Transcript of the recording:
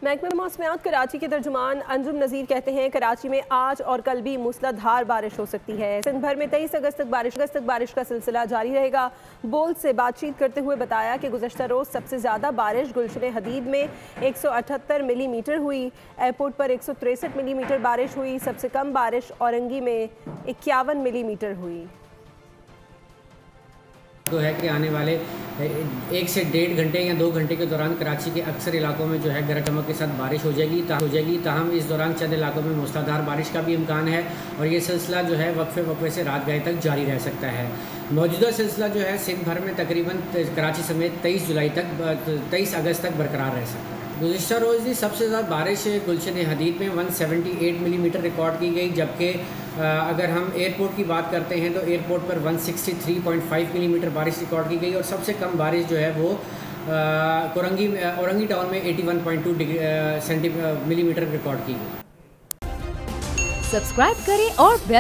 महकमा मौसमियात कराची के तर्जुमान अंजुम नज़ीर कहते हैं कराची में आज और कल भी मूसलाधार बारिश हो सकती है। सिंध भर में 23 अगस्त तक बारिश का सिलसिला जारी रहेगा। बोल्ड से बातचीत करते हुए बताया कि गुज़श्ता रोज़ सबसे ज़्यादा बारिश गुलशन हदीद में 178 मिलीमीटर हुई। एयरपोर्ट पर 163 मिलीमीटर बारिश हुई। सबसे कम बारिश औरंगी में 51 मिलीमीटर हुई। तो है कि आने वाले 1 से 1.5 घंटे या 2 घंटे के दौरान कराची के अक्सर इलाकों में जो है गरज चमक के साथ बारिश हो जाएगी। ताहम इस दौरान चंद इलाकों में मूसलाधार बारिश का भी इम्कान है और ये सिलसिला जो है वक्फे से रात गए तक जारी रह सकता है। मौजूदा सिलसिला जो है सिंध भर में तकरीबन कराची समेत 23 अगस्त तक बरकरार रह सकता है। गुज़िश्ता रोज़ की सबसे ज़्यादा बारिश गुलशन हदीद में 178 मिलीमीटर रिकॉर्ड की गई, जबकि अगर हम एयरपोर्ट की बात करते हैं तो एयरपोर्ट पर 163.5 मिलीमीटर बारिश रिकॉर्ड की गई और सबसे कम बारिश जो है वो औरंगी टाउन में 81.2 मिलीमीटर रिकॉर्ड की गई। सब्सक्राइब करें और बेल